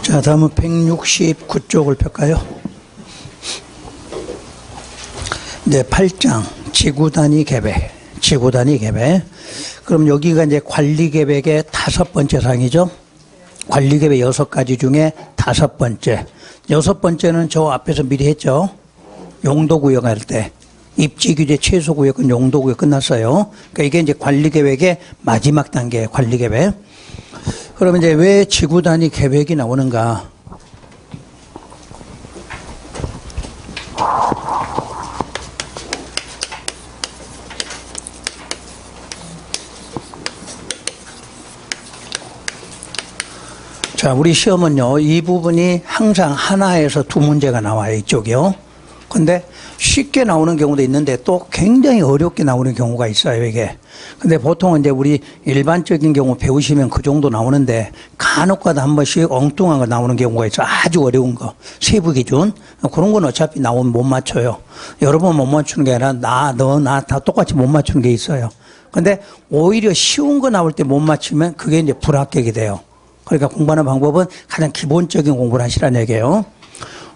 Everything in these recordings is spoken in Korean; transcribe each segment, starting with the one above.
자, 다음은 169쪽을 펼까요? 이제 8장 지구단위 계획. 지구단위 계획. 그럼 여기가 이제 관리 계획의 5번째 사항이죠. 관리 계획 6가지 중에 5번째. 6번째는 저 앞에서 미리 했죠. 용도구역 할 때. 입지규제 최소구역은 용도구역 끝났어요. 그러니까 이게 이제 관리 계획의 마지막 단계 관리 계획. 그러면 이제 왜 지구단위 계획이 나오는가? 자, 우리 시험은요, 이 부분이 항상 하나에서 2문제가 나와요, 이쪽이요. 근데 쉽게 나오는 경우도 있는데 또 굉장히 어렵게 나오는 경우가 있어요, 이게. 근데 보통은 이제 우리 일반적인 경우 배우시면 그 정도 나오는데 간혹 가다 한 번씩 엉뚱한 거 나오는 경우가 있어요. 아주 어려운 거. 세부 기준. 그런 건 어차피 나오면 못 맞춰요. 여러 번 못 맞추는 게 아니라 나 다 똑같이 못 맞추는 게 있어요. 근데 오히려 쉬운 거 나올 때 못 맞추면 그게 이제 불합격이 돼요. 그러니까 공부하는 방법은 가장 기본적인 공부를 하시라는 얘기예요.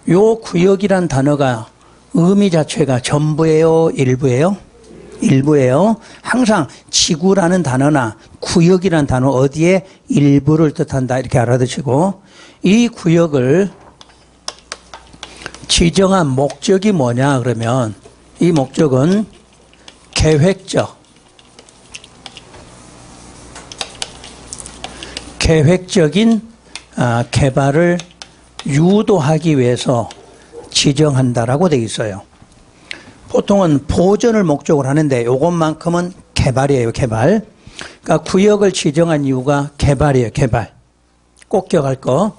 요 구역이란 단어가 의미 자체가 전부예요, 일부예요? 일부예요. 항상 지구라는 단어나 구역이라는 단어 어디에 일부를 뜻한다 이렇게 알아두시고, 이 구역을 지정한 목적이 뭐냐 그러면 이 목적은 계획적인 개발을 유도하기 위해서 지정한다라고 되어 있어요. 보통은 보전을 목적으로 하는데 이것만큼은 개발이에요, 개발. 그러니까 구역을 지정한 이유가 개발이에요, 개발. 꼭 기억할 거.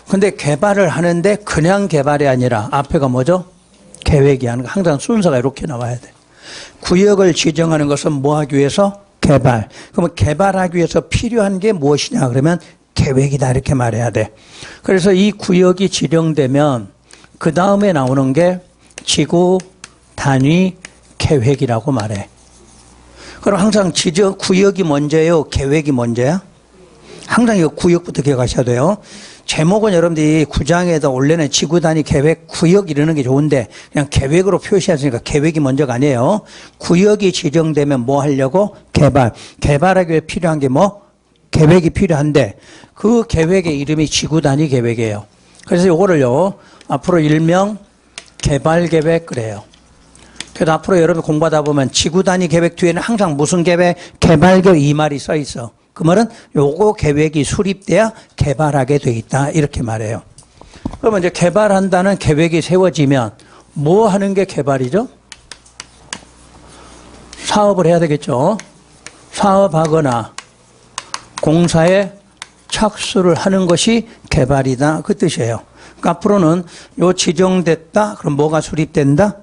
근데 개발을 하는데 그냥 개발이 아니라 앞에가 뭐죠? 계획이 하는 거. 항상 순서가 이렇게 나와야 돼. 구역을 지정하는 것은 뭐 하기 위해서? 개발. 그러면 개발하기 위해서 필요한 게 무엇이냐 그러면 계획이다 이렇게 말해야 돼. 그래서 이 구역이 지정되면 그 다음에 나오는 게 지구 단위 계획이라고 말해. 그럼 항상 구역이 먼저예요? 계획이 먼저야? 항상 이거 구역부터 기억하셔야 돼요. 제목은 여러분들이 9장에다 원래는 지구 단위 계획 구역 이러는 게 좋은데 그냥 계획으로 표시하시니까 계획이 먼저가 아니에요. 구역이 지정되면 뭐 하려고? 개발. 개발하기 위해 필요한 게 뭐? 계획이 필요한데 그 계획의 이름이 지구 단위 계획이에요. 그래서 이거를요 앞으로 일명 개발 계획 그래요. 그래서 앞으로 여러분 공부하다 보면 지구 단위 계획 뒤에는 항상 무슨 계획? 개발 계획 이 말이 써 있어. 그 말은 요거 계획이 수립돼야 개발하게 돼 있다 이렇게 말해요. 그러면 이제 개발한다는 계획이 세워지면 뭐 하는 게 개발이죠? 사업을 해야 되겠죠. 사업하거나 공사에 착수를 하는 것이 개발이다 그 뜻이에요. 그러니까 앞으로는 요 지정됐다 그럼 뭐가 수립된다?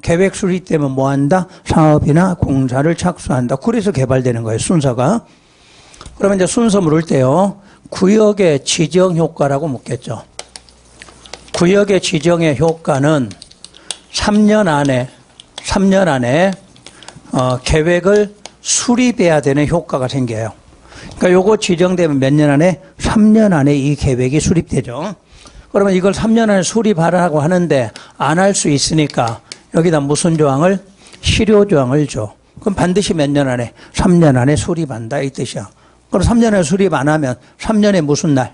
계획 수립되면 뭐 한다? 사업이나 공사를 착수한다. 그래서 개발되는 거예요, 순서가. 그러면 이제 순서 물을 때요, 구역의 지정 효과라고 묻겠죠. 구역의 지정의 효과는 3년 안에 계획을 수립해야 되는 효과가 생겨요. 그러니까 요거 지정되면 몇 년 안에? 3년 안에 이 계획이 수립되죠. 그러면 이걸 3년 안에 수립하라고 하는데 안 할 수 있으니까 여기다 무슨 조항을? 실효조항을 줘. 그럼 반드시 몇 년 안에? 3년 안에 수립한다 이 뜻이야. 그럼 3년 안에 수립 안 하면 3년에 무슨 날?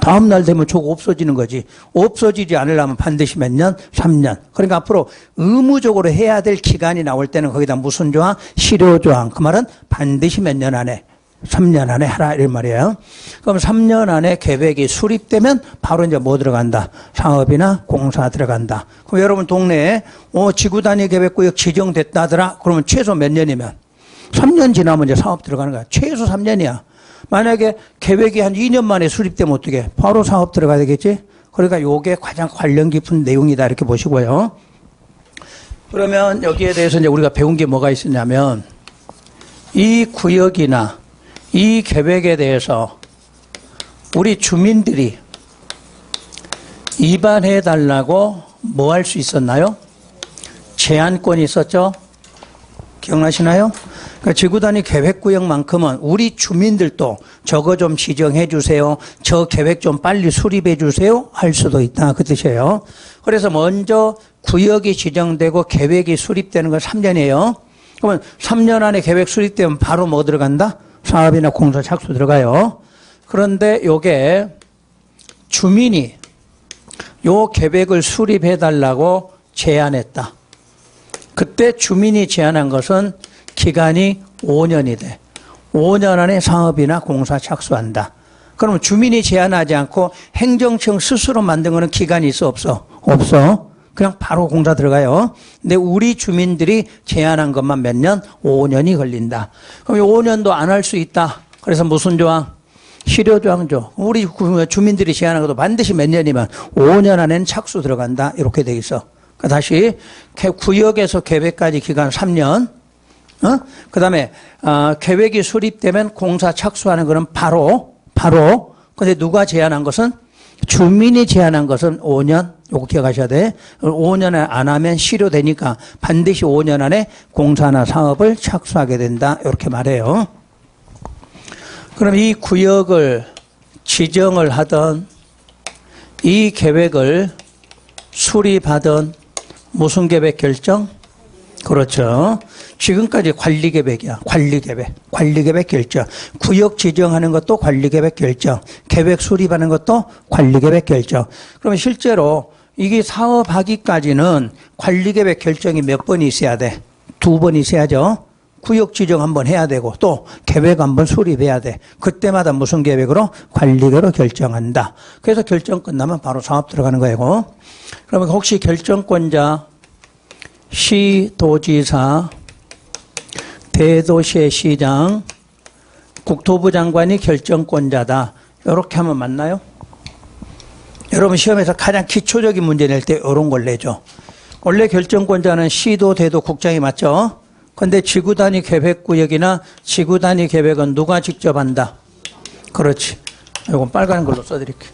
다음 날 되면 저거 없어지는 거지. 없어지지 않으려면 반드시 몇 년? 3년. 그러니까 앞으로 의무적으로 해야 될 기간이 나올 때는 거기다 무슨 조항? 실효조항. 그 말은 반드시 몇 년 안에? 3년 안에 하라 이런 말이에요. 그럼 3년 안에 계획이 수립되면 바로 이제 뭐 들어간다? 사업이나 공사 들어간다. 그럼 여러분 동네에 지구 단위 계획구역 지정됐다더라. 그러면 최소 몇 년이면? 3년 지나면 이제 사업 들어가는 거야. 최소 3년이야. 만약에 계획이 한 2년 만에 수립되면 어떻게? 바로 사업 들어가야 되겠지? 그러니까 요게 가장 관련 깊은 내용이다 이렇게 보시고요. 그러면 여기에 대해서 이제 우리가 배운 게 뭐가 있었냐면 이 구역이나 이 계획에 대해서 우리 주민들이 입안해 달라고 뭐 할 수 있었나요? 제한권이 있었죠? 기억나시나요? 그러니까 지구 단위 계획구역만큼은 우리 주민들도 저거 좀 지정해 주세요. 저 계획 좀 빨리 수립해 주세요. 할 수도 있다. 그 뜻이에요. 그래서 먼저 구역이 지정되고 계획이 수립되는 건 3년이에요. 그러면 3년 안에 계획 수립되면 바로 뭐 들어간다? 사업이나 공사 착수 들어가요. 그런데 요게 주민이 요 계획을 수립해 달라고 제안했다. 그때 주민이 제안한 것은 기간이 5년이 돼. 5년 안에 사업이나 공사 착수한다. 그러면 주민이 제안하지 않고 행정청 스스로 만든 거는 기간이 있어 없어? 없어. 그냥 바로 공사 들어가요. 근데 우리 주민들이 제안한 것만 몇 년? 5년이 걸린다. 그럼 5년도 안 할 수 있다. 그래서 무슨 조항? 실효조항 줘. 우리 주민들이 제안한 것도 반드시 몇 년이면 5년 안에는 착수 들어간다. 이렇게 돼 있어. 다시 구역에서 계획까지 기간 3년. 그 다음에 계획이 수립되면 공사 착수하는 것은 바로. 근데 누가 제안한 것은? 주민이 제안한 것은 5년. 요거 기억하셔야 돼. 5년에 안 하면 실효되니까 반드시 5년 안에 공사나 사업을 착수하게 된다. 이렇게 말해요. 그럼 이 구역을 지정을 하던 이 계획을 수립하던 무슨 계획 결정? 그렇죠. 지금까지 관리계획이야. 관리계획 결정. 구역 지정하는 것도 관리계획 결정. 계획 수립하는 것도 관리계획 결정. 그러면 실제로 이게 사업하기까지는 관리계획 결정이 몇 번이 있어야 돼? 2번 있어야죠. 구역 지정 한번 해야 되고 또 계획 한번 수립해야 돼. 그때마다 무슨 계획으로? 관리계획으로 결정한다. 그래서 결정 끝나면 바로 사업 들어가는 거예요. 그러면 혹시 결정권자 시, 도지사, 대도시의 시장, 국토부 장관이 결정권자다. 이렇게 하면 맞나요? 여러분 시험에서 가장 기초적인 문제 낼 때 이런 걸 내죠. 원래 결정권자는 시도, 대도, 국장이 맞죠? 그런데 지구단위 계획구역이나 지구단위 계획은 누가 직접 한다? 그렇지. 이건 빨간 걸로 써드릴게요.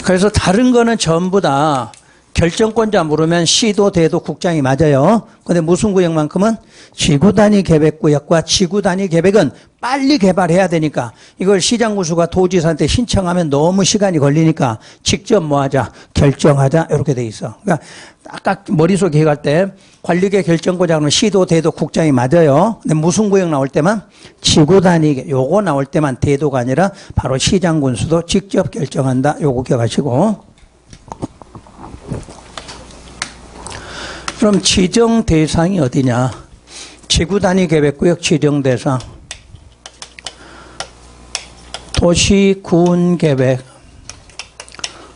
그래서 다른 거는 전부 다 결정권자 물으면 시도, 대도, 국장이 맞아요. 그런데 무슨 구역만큼은 지구단위 계획구역과 지구단위 계획은 빨리 개발해야 되니까 이걸 시장군수가 도지사한테 신청하면 너무 시간이 걸리니까 직접 뭐 하자? 결정하자. 이렇게 돼 있어. 그러니까 아까 머릿속에 해갈 때 관리계 결정권자는 시도, 대도, 국장이 맞아요. 근데 무슨 구역 나올 때만 지구단위 요거 나올 때만 대도가 아니라 바로 시장군수도 직접 결정한다. 요거 기억하시고. 그럼 지정 대상이 어디냐? 지구단위 계획구역 지정 대상, 도시-군 계획,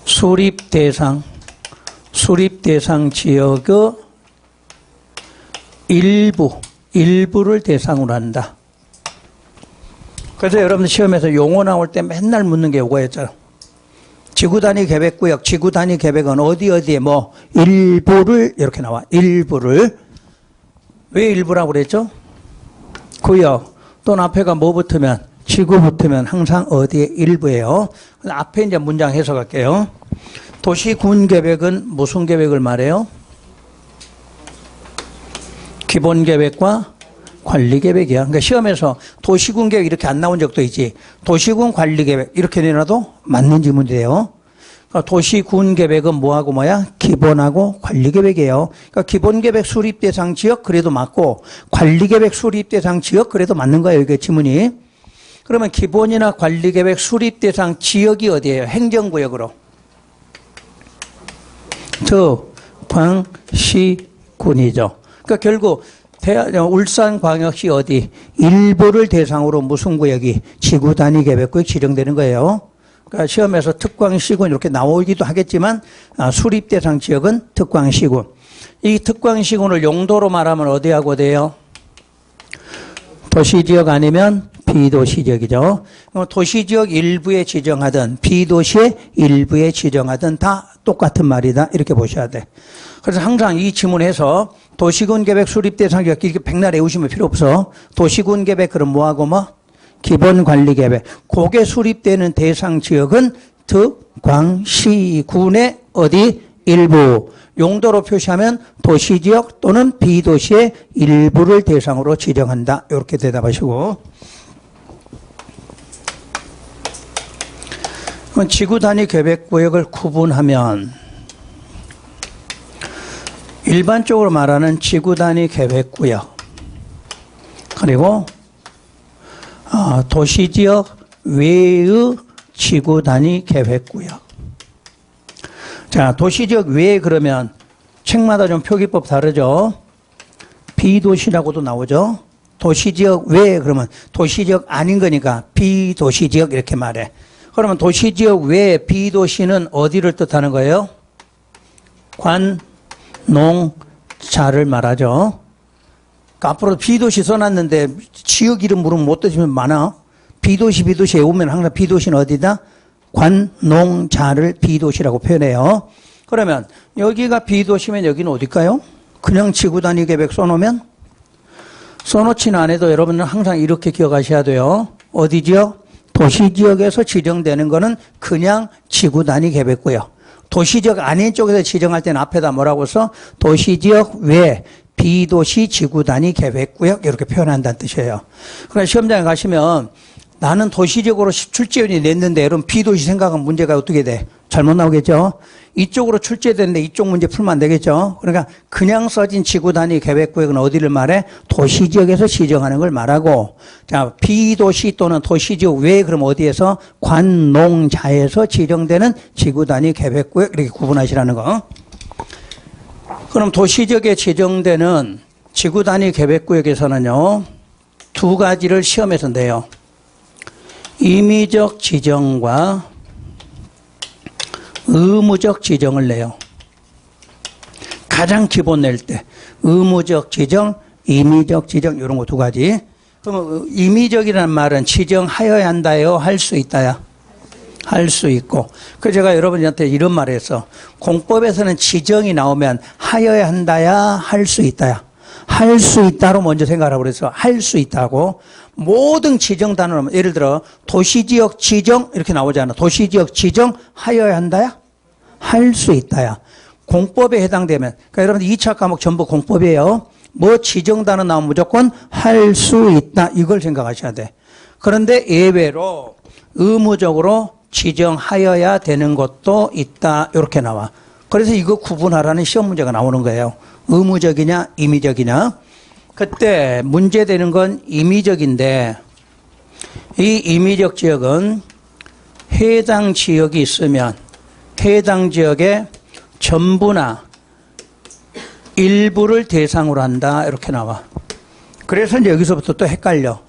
수립 대상 지역의 일부를 대상으로 한다. 그래서 여러분들 시험에서 용어 나올 때 맨날 묻는 게 요거였죠. 지구단위 계획구역, 지구단위 계획은 어디에 뭐 일부를 이렇게 나와. 일부를. 왜 일부라고 그랬죠? 구역. 또는 앞에가 뭐 붙으면 지구 붙으면 항상 어디에 일부예요. 앞에 이제 문장 해석할게요. 도시군 계획은 무슨 계획을 말해요? 기본 계획과 관리 계획이야. 그러니까 시험에서 도시군 계획 이렇게 안 나온 적도 있지. 도시군 관리 계획 이렇게 내놔도 맞는 질문이에요. 그러니까 도시군 계획은 뭐하고 뭐야? 기본하고 관리 계획이에요. 그러니까 기본 계획 수립 대상 지역 그래도 맞고 관리 계획 수립 대상 지역 그래도 맞는 거예요. 이게 지문이. 그러면 기본이나 관리 계획 수립 대상 지역이 어디예요? 행정구역으로. 광시군이죠. 그러니까 결국 울산광역시 어디 일부를 대상으로 무슨 구역이 지구단위 계획구역 지정되는 거예요. 그러니까 시험에서 특광시군 이렇게 나오기도 하겠지만 수립 대상 지역은 특광시군. 이 특광시군을 용도로 말하면 어디하고 돼요? 도시지역 아니면 비도시지역이죠. 도시지역 일부에 지정하든 비도시의 일부에 지정하든 다 똑같은 말이다. 이렇게 보셔야 돼. 그래서 항상 이 지문에서 도시군 계획 수립 대상 지역 이렇게 백날 외우시면 필요 없어. 도시군 계획 그럼 뭐하고 뭐? 기본 관리 계획. 그게 수립되는 대상 지역은 특광시군의 어디? 일부. 용도로 표시하면 도시지역 또는 비도시의 일부를 대상으로 지정한다. 이렇게 대답하시고. 지구 단위 계획구역을 구분하면 일반적으로 말하는 지구 단위 계획구역 그리고 도시지역 외의 지구 단위 계획구역. 자, 도시지역 외에 그러면 책마다 좀 표기법 다르죠. 비도시라고도 나오죠. 도시지역 외에 그러면 도시지역 아닌 거니까 비도시지역 이렇게 말해. 그러면 도시지역 외에 비도시는 어디를 뜻하는 거예요? 관, 농, 자를 말하죠. 그러니까 앞으로 비도시 써놨는데 지역 이름 물으면 못 드시면 많아. 비도시에 오면 항상 비도시는 어디다? 관, 농, 자를 비도시라고 표현해요. 그러면 여기가 비도시면 여기는 어딜까요? 그냥 지구 단위 계획 써놓으면? 써놓지는 않아도 여러분은 항상 이렇게 기억하셔야 돼요. 어디지요? 도시지역에서 지정되는 거는 그냥 지구 단위 계획구역. 도시지역 아닌 쪽에서 지정할 때는 앞에다 뭐라고 써? 도시지역 외 비도시 지구 단위 계획구역 이렇게 표현한다는 뜻이에요. 그러니까 시험장에 가시면 나는 도시적으로 출제원이 냈는데 여러분 비도시 생각하면 문제가 어떻게 돼? 잘못 나오겠죠? 이쪽으로 출제됐는데 이쪽 문제 풀면 안 되겠죠? 그러니까 그냥 써진 지구 단위 계획구역은 어디를 말해? 도시지역에서 지정하는 걸 말하고, 자, 비도시 또는 도시지역 외에 그럼 어디에서? 관, 농, 자에서 지정되는 지구 단위 계획구역 이렇게 구분하시라는 거. 그럼 도시지역에 지정되는 지구 단위 계획구역에서는요, 두 가지를 시험에서 내요. 임의적 지정과 의무적 지정을 내요. 가장 기본 낼 때 의무적 지정, 임의적 지정 이런 거 두 가지. 그러면 임의적이라는 말은 지정하여야 한다요, 할 수 있다야? 할 수 있고. 그래서 제가 여러분한테 이런 말을 했어. 공법에서는 지정이 나오면 하여야 한다야, 할 수 있다야? 할 수 있다로 먼저 생각하라고 그래서 할 수 있다고. 모든 지정 단어는 예를 들어 도시지역 지정 이렇게 나오잖아. 도시지역 지정 하여야 한다야? 할 수 있다야. 공법에 해당되면. 그러니까 여러분들 2차 과목 전부 공법이에요. 뭐 지정 단어 나오면 무조건 할 수 있다. 이걸 생각하셔야 돼. 그런데 예외로 의무적으로 지정하여야 되는 것도 있다. 이렇게 나와. 그래서 이거 구분하라는 시험 문제가 나오는 거예요. 의무적이냐 임의적이냐. 그때 문제되는 건 임의적인데 이 임의적 지역은 해당 지역이 있으면 해당 지역의 전부나 일부를 대상으로 한다 이렇게 나와. 그래서 이제 여기서부터 또 헷갈려.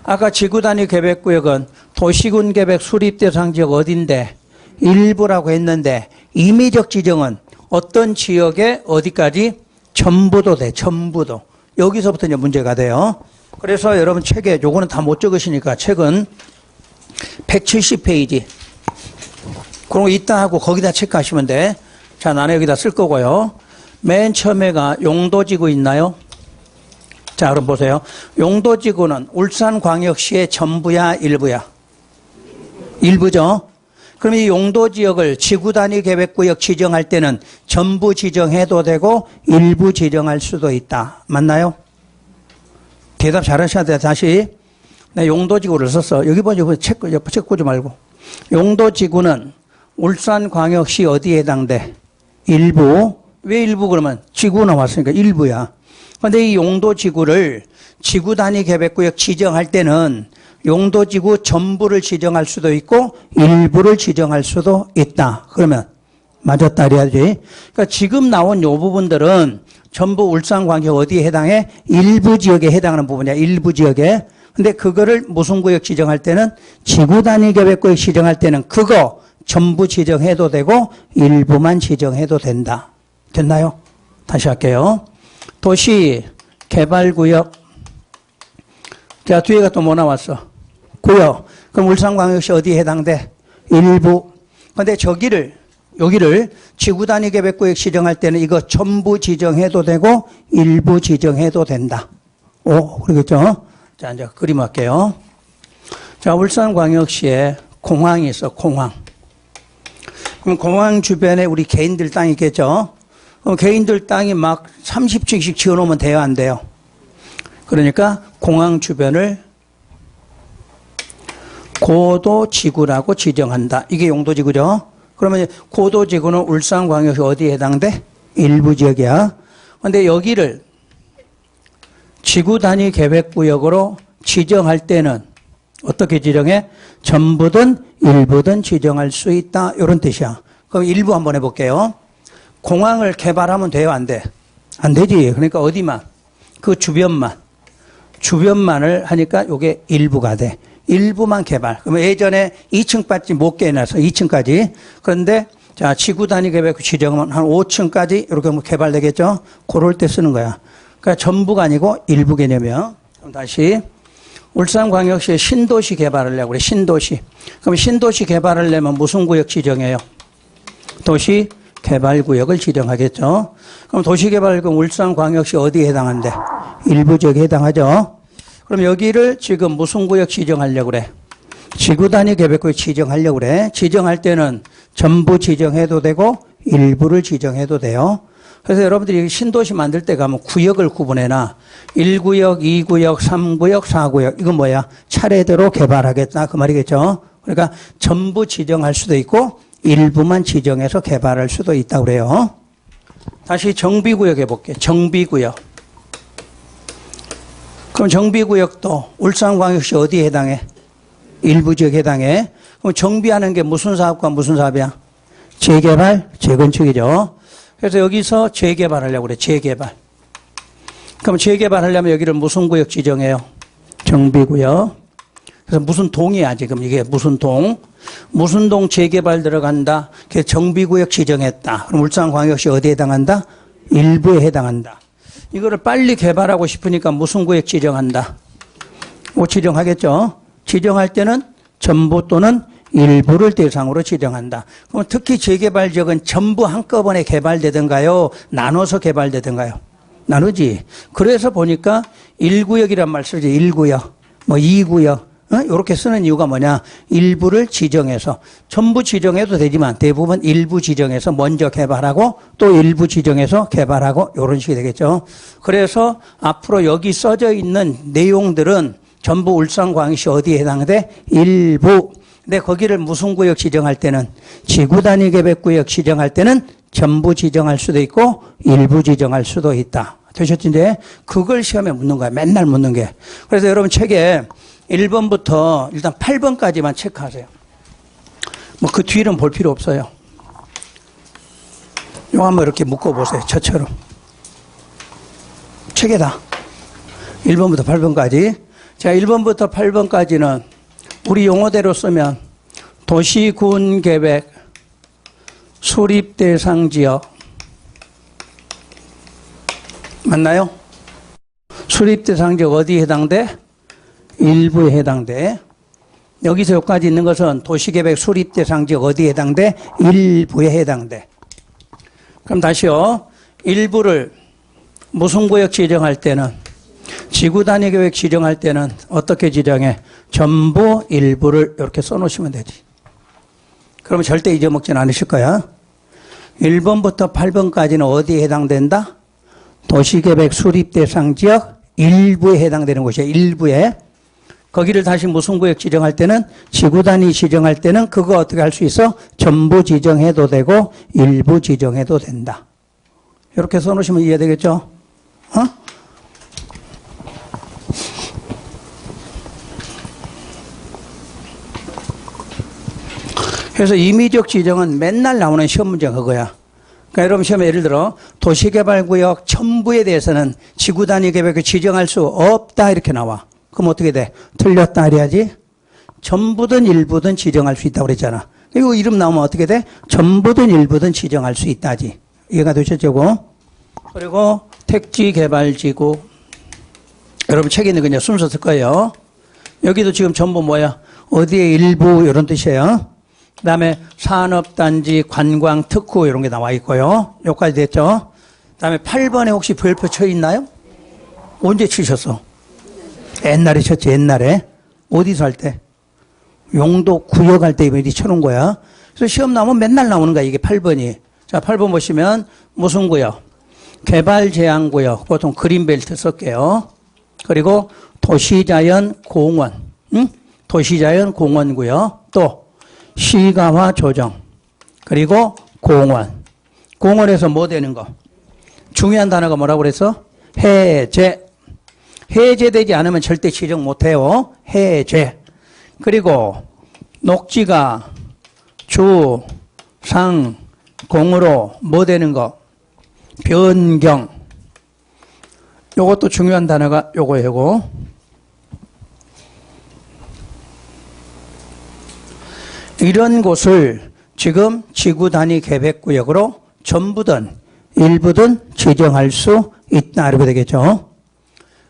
아까 지구단위 계획구역은 도시군 계획 수립 대상 지역 어딘데 일부라고 했는데 임의적 지정은 어떤 지역에 어디까지 전부도 돼. 전부도. 여기서부터 이제 문제가 돼요. 그래서 여러분 책에 요거는 다 못 적으시니까 책은 170페이지. 그런 거 있다 하고 거기다 체크하시면 돼. 자, 나는 여기다 쓸 거고요. 맨 처음에가 용도지구 있나요? 자, 그럼 보세요. 용도지구는 울산광역시의 전부야, 일부야? 일부죠. 그럼 이 용도지역을 지구단위 계획구역 지정할 때는 전부 지정해도 되고 일부 지정할 수도 있다. 맞나요? 대답 잘하셔야 돼요. 다시. 나 용도지구를 썼어. 여기 보죠. 책 보지 말고. 용도지구는 울산광역시 어디에 해당돼? 일부. 왜 일부 그러면? 지구 나왔으니까 일부야. 그런데 이 용도지구를 지구단위 계획구역 지정할 때는 용도지구 전부를 지정할 수도 있고 일부를 지정할 수도 있다. 그러면 맞았다 그래야지. 그러니까 지금 나온 요 부분들은 전부 울산광역 어디에 해당해? 일부 지역에 해당하는 부분이야. 일부 지역에. 근데 그거를 무슨 구역 지정할 때는 지구단위 계획구역 지정할 때는 그거 전부 지정해도 되고 일부만 지정해도 된다. 됐나요? 다시 할게요. 도시 개발구역. 자, 뒤에가 또 뭐 나왔어? 구역. 그럼 울산광역시 어디에 해당돼? 일부. 근데 여기를 지구단위 계획구역 지정할 때는 이거 전부 지정해도 되고 일부 지정해도 된다. 오, 그러겠죠? 자, 이제 그림 할게요. 자, 울산광역시에 공항이 있어, 공항. 그럼 공항 주변에 우리 개인들 땅이 있겠죠? 그럼 개인들 땅이 막 30층씩 지어놓으면 돼요, 안 돼요? 그러니까 공항 주변을 고도지구라고 지정한다. 이게 용도지구죠. 그러면 고도지구는 울산광역시 어디에 해당돼? 일부 지역이야. 그런데 여기를 지구 단위 계획구역으로 지정할 때는 어떻게 지정해? 전부든 일부든 지정할 수 있다. 이런 뜻이야. 그럼 일부 한번 해볼게요. 공항을 개발하면 돼요, 안 돼? 안 되지. 그러니까 어디만? 그 주변만을 하니까 이게 일부가 돼. 일부만 개발. 그러면 예전에 2층까지 못 개해놔서 2층까지. 그런데 자, 지구 단위 계획 지정은 한 5층까지 이렇게 개발되겠죠? 그럴 때 쓰는 거야. 그러니까 전부가 아니고 일부 개념이야. 그럼 다시 울산광역시에 신도시 개발을 하려고 그래. 신도시. 그럼 신도시 개발을 내면 무슨 구역 지정해요? 도시 개발구역을 지정하겠죠. 그럼 도시개발구역 울산광역시 어디에 해당한대? 일부 지역에 해당하죠. 그럼 여기를 지금 무슨 구역 지정하려고 그래? 지구단위 계획구역 지정하려고 그래. 지정할 때는 전부 지정해도 되고 일부를 지정해도 돼요. 그래서 여러분들이 신도시 만들 때 가면 구역을 구분해놔. 1구역, 2구역, 3구역, 4구역. 이건 뭐야? 차례대로 개발하겠다. 그 말이겠죠. 그러니까 전부 지정할 수도 있고 일부만 지정해서 개발할 수도 있다고 그래요. 다시 정비구역 해볼게. 정비구역. 그럼 정비구역도 울산광역시 어디에 해당해? 일부 지역에 해당해. 그럼 정비하는 게 무슨 사업과 무슨 사업이야? 재개발, 재건축이죠. 그래서 여기서 재개발하려고 그래. 재개발. 그럼 재개발하려면 여기를 무슨 구역 지정해요? 정비구역. 그래서 무슨 동이야 지금 이게 무슨 동? 무슨 동 재개발 들어간다. 그래서 정비구역 지정했다. 그럼 울산광역시 어디에 해당한다? 일부에 해당한다. 이거를 빨리 개발하고 싶으니까 무슨 구역 지정한다? 뭐 지정하겠죠. 지정할 때는 전부 또는 일부를 대상으로 지정한다. 그럼 특히 재개발 지역은 전부 한꺼번에 개발되던가요? 나눠서 개발되던가요? 나누지. 그래서 보니까 1구역이란 말 쓰지. 1구역, 뭐 2구역. 이렇게 쓰는 이유가 뭐냐? 일부를 지정해서 전부 지정해도 되지만 대부분 일부 지정해서 먼저 개발하고 또 일부 지정해서 개발하고 이런 식이 되겠죠. 그래서 앞으로 여기 써져 있는 내용들은 전부 울산광역시 어디에 해당돼? 일부. 근데 거기를 무슨 구역 지정할 때는 지구단위 계획구역 지정할 때는 전부 지정할 수도 있고 일부 지정할 수도 있다. 되셨지? 이제 그걸 시험에 묻는 거야. 맨날 묻는 게. 그래서 여러분 책에 1번부터 일단 8번까지만 체크하세요. 뭐 그 뒤는 볼 필요 없어요. 요 한번 이렇게 묶어보세요. 저처럼. 책에다. 1번부터 8번까지. 자, 1번부터 8번까지는 우리 용어대로 쓰면 도시군계획 수립대상지역 맞나요? 수립대상지역 어디에 해당돼? 일부에 해당돼. 여기서 여기까지 있는 것은 도시계획 수립대상지역 어디에 해당돼? 일부에 해당돼. 그럼 다시요. 일부를 무슨 구역 지정할 때는 지구단위 계획 지정할 때는 어떻게 지정해? 전부 일부를 이렇게 써놓으시면 되지. 그러면 절대 잊어먹진 않으실 거야. 1번부터 8번까지는 어디에 해당된다? 도시계획 수립대상지역 일부에 해당되는 곳이에요. 일부에. 거기를 다시 무슨 구역 지정할 때는 지구단위 지정할 때는 그거 어떻게 할 수 있어? 전부 지정해도 되고 일부 지정해도 된다. 이렇게 써놓으시면 이해되겠죠? 그래서 임의적 지정은 맨날 나오는 시험 문제가 그거야. 그러니까 여러분 시험에 예를 들어 도시개발구역 전부에 대해서는 지구단위 계획을 지정할 수 없다 이렇게 나와. 그럼 어떻게 돼? 틀렸다 해야지. 전부든 일부든 지정할 수 있다고 그랬잖아. 이거 이름 나오면 어떻게 돼? 전부든 일부든 지정할 수 있다지. 이해가 되셨죠? 그리고 택지개발지구. 여러분 책에 있는 그냥 순서 쓸 거예요. 여기도 지금 전부 뭐야? 어디에 일부 이런 뜻이에요. 그 다음에 산업단지, 관광, 특구 이런 게 나와 있고요. 여기까지 됐죠? 그 다음에 8번에 혹시 별표 쳐 있나요? 언제 치셨어? 옛날에 쳤지, 옛날에. 어디서 할 때? 용도 구역 할 때 미리 쳐놓은 거야. 그래서 시험 나오면 맨날 나오는 거야, 이게 8번이. 자, 8번 보시면 무슨 구역? 개발제한구역, 보통 그린벨트 쓸게요. 그리고 도시자연 공원, 도시자연 공원구역, 또 시가화 조정, 그리고 공원. 공원에서 뭐 되는 거? 중요한 단어가 뭐라고 그랬어? 해제. 해제되지 않으면 절대 지정 못해요. 해제. 그리고 녹지가 주, 상, 공으로 뭐 되는 거? 변경. 요것도 중요한 단어가 요거예요. 이런 곳을 지금 지구 단위 계획구역으로 전부든 일부든 지정할 수 있다. 이렇게 되겠죠.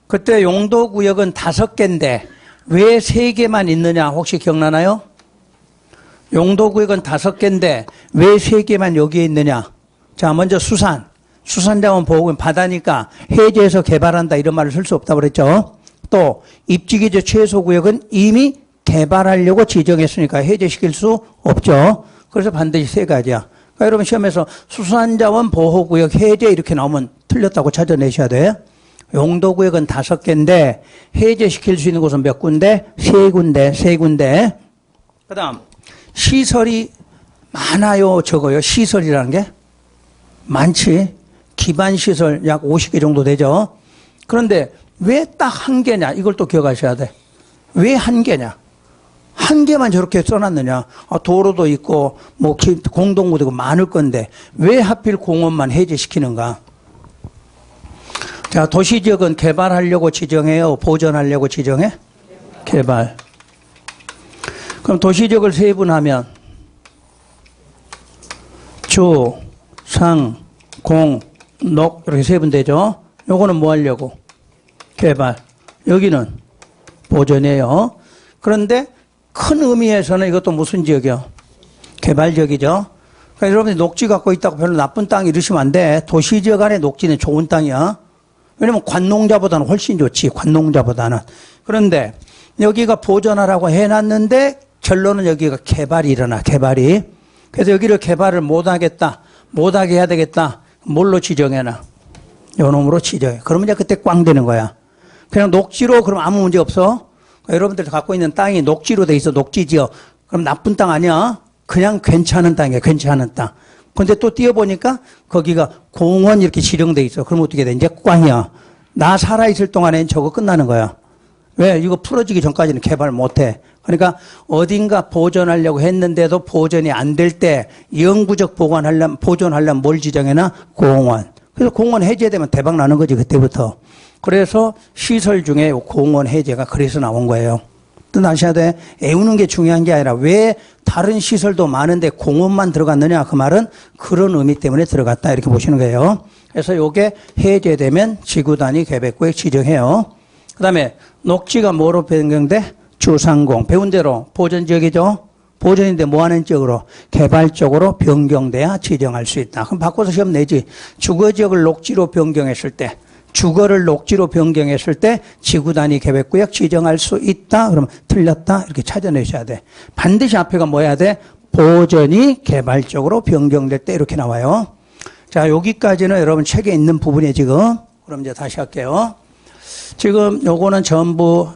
그때 용도구역은 5개인데 왜 3개만 있느냐 혹시 기억나나요? 용도구역은 5개인데 왜 3개만 여기에 있느냐? 자, 먼저 수산자원 보호구역 바다니까 해제해서 개발한다 이런 말을 쓸 수 없다고 그랬죠. 또 입지기재 최소구역은 이미 개발하려고 지정했으니까 해제시킬 수 없죠. 그래서 반드시 3가지야. 그러니까 여러분 시험에서 수산자원 보호구역 해제 이렇게 나오면 틀렸다고 찾아내셔야 돼. 용도구역은 5개인데 해제시킬 수 있는 곳은 몇 군데? 3군데. 그 다음 시설이 많아요 적어요? 시설이라는 게? 많지. 기반시설 약 50개 정도 되죠. 그런데 왜 딱 1개냐? 이걸 또 기억하셔야 돼. 왜 1개냐? 1개만 저렇게 써놨느냐? 도로도 있고 뭐 공동구도 있고 많을 건데 왜 하필 공원만 해제시키는가? 자, 도시지역은 개발하려고 지정해요? 보존하려고 지정해? 개발. 그럼 도시지역을 세분하면 주, 상, 공, 녹 이렇게 세분되죠. 요거는 뭐 하려고? 개발. 여기는 보존이에요. 그런데 큰 의미에서는 이것도 무슨 지역이요? 개발지역이죠. 그러니까 여러분이 녹지 갖고 있다고 별로 나쁜 땅 이러시면 안 돼. 도시지역 안에 녹지는 좋은 땅이야. 왜냐면 관농자보다는 훨씬 좋지. 관농자보다는. 그런데 여기가 보존하라고 해놨는데 결론은 여기가 개발이 일어나. 개발이. 그래서 여기를 개발을 못하겠다. 못하게 해야 되겠다. 뭘로 지정해놔? 요놈으로 지정해. 그러면 이제 그때 꽝 되는 거야. 그냥 녹지로 그럼 아무 문제 없어. 여러분들 갖고 있는 땅이 녹지로 돼 있어. 녹지지역. 그럼 나쁜 땅 아니야. 그냥 괜찮은 땅이야. 괜찮은 땅. 근데 또 띄워보니까 거기가 공원 이렇게 지정돼 있어. 그럼 어떻게 돼? 이제 꽝이야. 나 살아있을 동안엔 저거 끝나는 거야. 왜? 이거 풀어지기 전까지는 개발 못해. 그러니까 어딘가 보존하려고 했는데도 보존이 안 될 때 영구적 보존하려면 뭘 지정해놔? 공원. 그래서 공원 해제되면 대박 나는 거지 그때부터. 그래서 시설 중에 공원 해제가 그래서 나온 거예요. 또 아셔야 돼. 애우는 게 중요한 게 아니라 왜 다른 시설도 많은데 공원만 들어갔느냐 그 말은 그런 의미 때문에 들어갔다 이렇게 보시는 거예요. 그래서 이게 해제되면 지구 단위 계획구역 지정해요. 그 다음에 녹지가 뭐로 변경돼? 주상공. 배운 대로 보존지역이죠. 보존인데 뭐 하는 지역으로? 개발 쪽으로 변경돼야 지정할 수 있다. 그럼 바꿔서 시험 내지. 주거지역을 녹지로 변경했을 때 주거를 녹지로 변경했을 때 지구 단위 계획구역 지정할 수 있다. 그러면 틀렸다. 이렇게 찾아내셔야 돼. 반드시 앞에가 뭐 해야 돼? 보존이 개발적으로 변경될 때 이렇게 나와요. 자, 여기까지는 여러분 책에 있는 부분이에요, 지금. 그럼 이제 다시 할게요. 지금 요거는 전부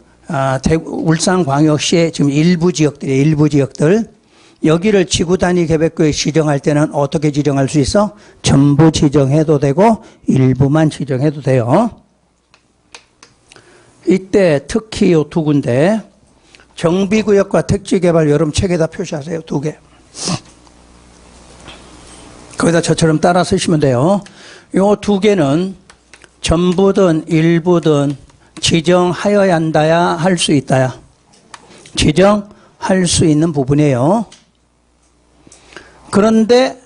울산광역시의 지금 일부 지역들이에요. 일부 지역들. 여기를 지구 단위 계획구역 지정할 때는 어떻게 지정할 수 있어? 전부 지정해도 되고 일부만 지정해도 돼요. 이때 특히 요 2군데 정비구역과 택지개발 여러분 책에다 표시하세요. 2개. 거기다 저처럼 따라 쓰시면 돼요. 요 2개는 전부든 일부든 지정하여야 한다야 할 수 있다야. 지정할 수 있는 부분이에요. 그런데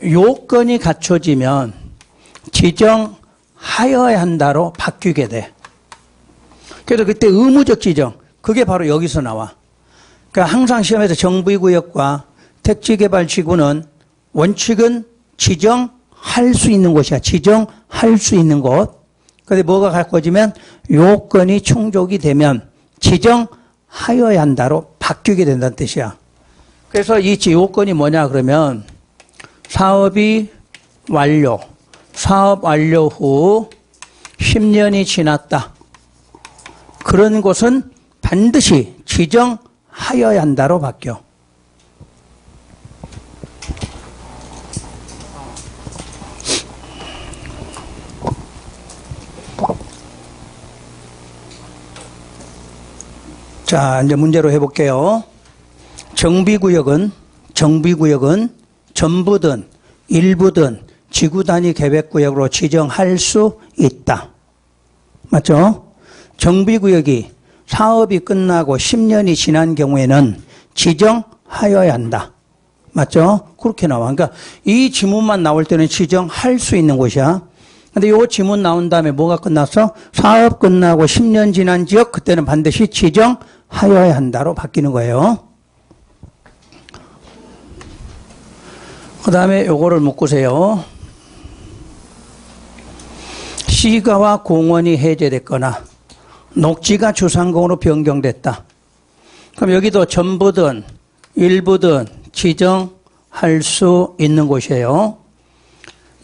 요건이 갖춰지면 지정하여야 한다로 바뀌게 돼. 그래서 그때 의무적 지정, 그게 바로 여기서 나와. 그러니까 항상 시험에서 정비구역과 택지개발지구는 원칙은 지정할 수 있는 곳이야. 지정할 수 있는 곳. 그런데 뭐가 갖춰지면 요건이 충족이 되면 지정하여야 한다로 바뀌게 된다는 뜻이야. 그래서 이 요건이 뭐냐 그러면 사업이 완료, 사업 완료 후 10년이 지났다. 그런 곳은 반드시 지정하여야 한다로 바뀌어. 자, 이제 문제로 해볼게요. 정비구역은 전부든 일부든 지구 단위 계획구역으로 지정할 수 있다. 맞죠? 정비구역이 사업이 끝나고 10년이 지난 경우에는 지정하여야 한다. 맞죠? 그렇게 나와. 그러니까 이 지문만 나올 때는 지정할 수 있는 곳이야. 근데 이 지문 나온 다음에 뭐가 끝났어? 사업 끝나고 10년 지난 지역, 그때는 반드시 지정하여야 한다로 바뀌는 거예요. 그 다음에 요거를 묶으세요. 시가와 공원이 해제됐거나 녹지가 주상공으로 변경됐다. 그럼 여기도 전부든 일부든 지정할 수 있는 곳이에요.